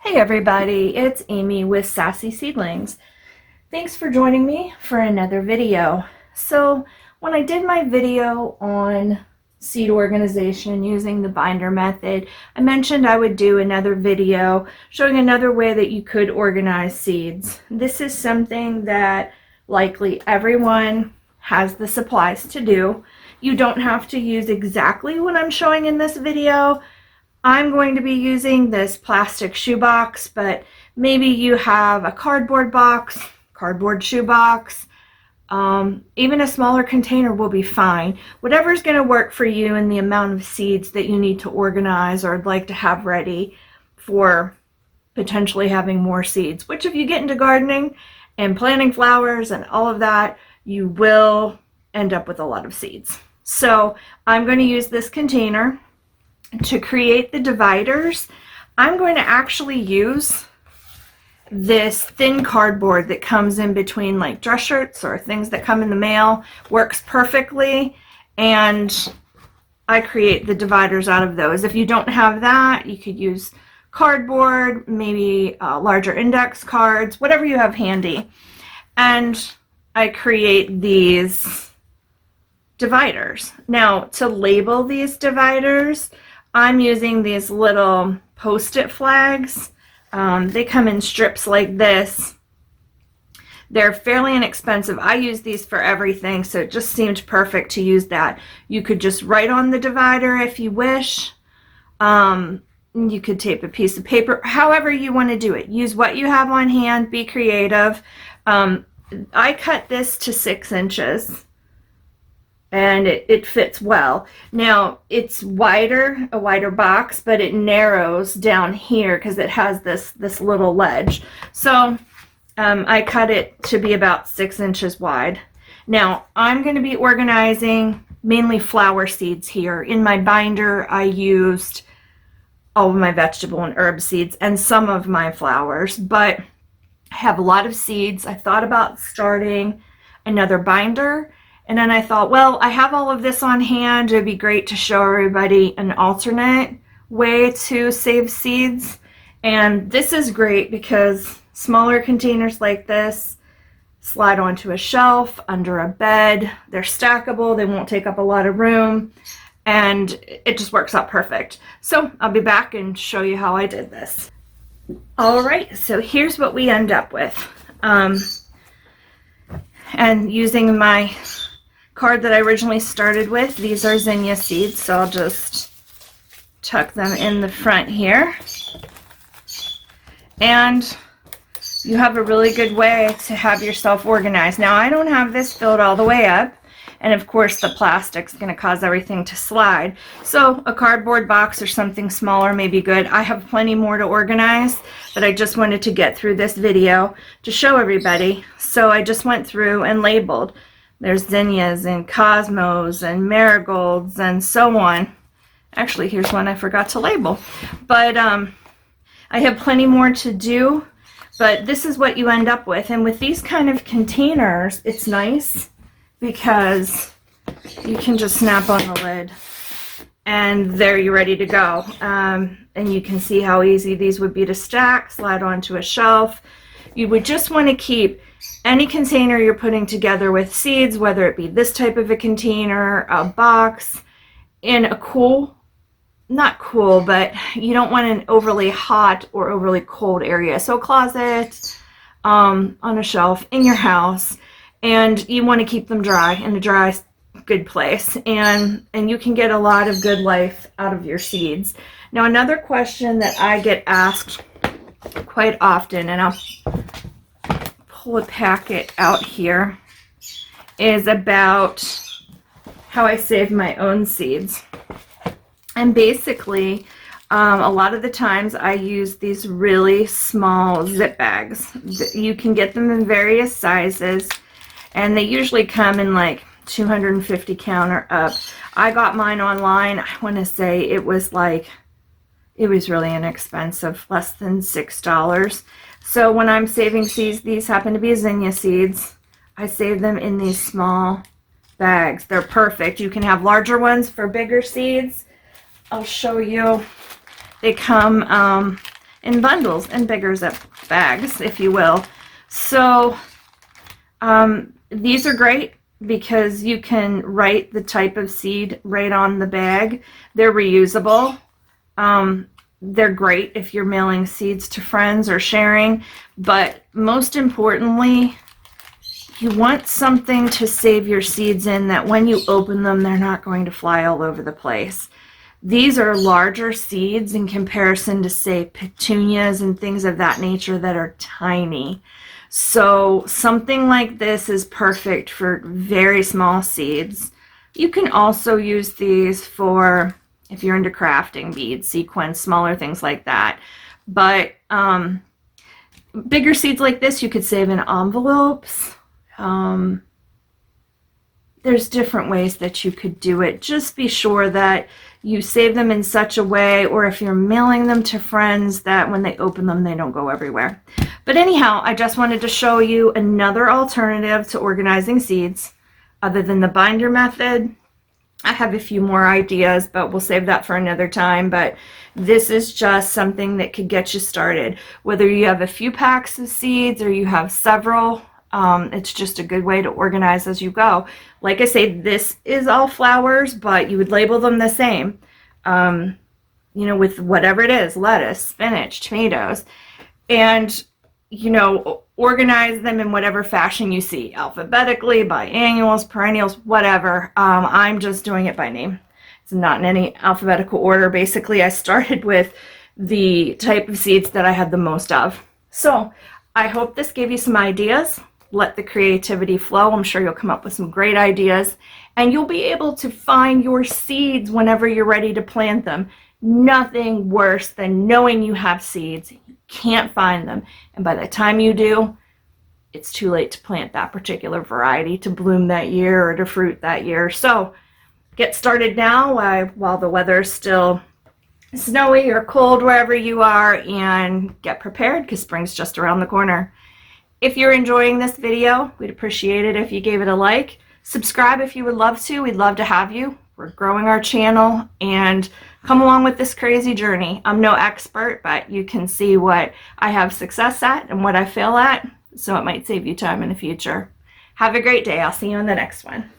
Hey everybody, it's Amy with Sassy Seedlings. Thanks for joining me for another video. So when I did my video on seed organization using the binder method, I mentioned I would do another video showing another way that you could organize seeds. This is something that likely everyone has the supplies to do. You don't have to use exactly what I'm showing in this video. I'm going to be using this plastic shoebox, but maybe you have a cardboard box, cardboard shoebox, even a smaller container will be fine. Whatever's going to work for you and the amount of seeds that you need to organize or like to have ready for potentially having more seeds, which if you get into gardening and planting flowers and all of that, you will end up with a lot of seeds. So I'm going to use this container. To create the dividers, I'm going to actually use this thin cardboard that comes in between like dress shirts or things that come in the mail. Works perfectly, and I create the dividers out of those. If you don't have that, you could use cardboard, maybe larger index cards, whatever you have handy. And I create these dividers. Now, to label these dividers, I'm using these little post-it flags. They come in strips like this. They're fairly inexpensive. I use these for everything, so it just seemed perfect to use that. You could just write on the divider if you wish. You could tape a piece of paper, however you want to do it. Use what you have on hand, be creative. I cut this to 6 inches. And it fits well. Now it's wider, a wider box, but it narrows down here because it has this little ledge. So I cut it to be about 6 inches wide. Now I'm going to be organizing mainly flower seeds here. In my binder I used all of my vegetable and herb seeds and some of my flowers, but I have a lot of seeds. I thought about starting another binder. And then I thought, well, I have all of this on hand. It'd be great to show everybody an alternate way to save seeds. And this is great because smaller containers like this slide onto a shelf, under a bed. They're stackable. They won't take up a lot of room. And it just works out perfect. So I'll be back and show you how I did this. All right, so here's what we end up with. And using my card that I originally started with, these are zinnia seeds, so I'll just tuck them in the front here. And you have a really good way to have yourself organized. Now I don't have this filled all the way up, and of course the plastic's going to cause everything to slide. So a cardboard box or something smaller may be good. I have plenty more to organize, but I just wanted to get through this video to show everybody. So I just went through and labeled. There's zinnias and cosmos and marigolds and so on. Actually, here's one I forgot to label. But I have plenty more to do, but this is what you end up with. And with these kind of containers, it's nice because you can just snap on the lid and there you're ready to go. And you can see how easy these would be to stack, slide onto a shelf. You would just want to keep any container you're putting together with seeds, whether it be this type of a container, a box, in a cool, not cool, but you don't want an overly hot or overly cold area. So a closet, on a shelf, in your house, and you want to keep them dry, in a dry, good place. And you can get a lot of good life out of your seeds. Now another question that I get asked quite often, and I'll pull a packet out here, is about how I save my own seeds. And basically a lot of the times I use these really small zip bags. You can get them in various sizes and they usually come in like 250 count or up. I got mine online. I want to say it was really inexpensive, less than $6. So when I'm saving seeds, these happen to be zinnia seeds. I save them in these small bags. They're perfect. You can have larger ones for bigger seeds. I'll show you. They come in bundles and bigger zip bags, if you will. So these are great because you can write the type of seed right on the bag. They're reusable. They're great if you're mailing seeds to friends or sharing, but most importantly, you want something to save your seeds in that when you open them, they're not going to fly all over the place. These are larger seeds in comparison to, say, petunias and things of that nature that are tiny. So something like this is perfect for very small seeds. You can also use these for, if you're into crafting, beads, sequins, smaller things like that. But bigger seeds like this you could save in envelopes. There's different ways that you could do it. Just be sure that you save them in such a way, or if you're mailing them to friends, that when they open them, they don't go everywhere. But anyhow, I just wanted to show you another alternative to organizing seeds other than the binder method. I have a few more ideas, but we'll save that for another time. But this is just something that could get you started. Whether you have a few packs of seeds or you have several, it's just a good way to organize as you go. Like I say, this is all flowers, but you would label them the same, you know, with whatever it is, lettuce, spinach, tomatoes, and, you know, organize them in whatever fashion you see, alphabetically, biannuals, perennials, whatever. I'm just doing it by name. It's not in any alphabetical order. Basically, I started with the type of seeds that I had the most of. So I hope this gave you some ideas. Let the creativity flow. I'm sure you'll come up with some great ideas, and you'll be able to find your seeds whenever you're ready to plant them. Nothing worse than knowing you have seeds, you can't find them, and by the time you do, it's too late to plant that particular variety to bloom that year or to fruit that year. So get started now while the weather is still snowy or cold wherever you are, and get prepared because spring's just around the corner. If you're enjoying this video, we'd appreciate it if you gave it a like. Subscribe if you would love to. We'd love to have you. We're growing our channel, and come along with this crazy journey. I'm no expert, but you can see what I have success at and what I fail at, so it might save you time in the future. Have a great day. I'll see you in the next one.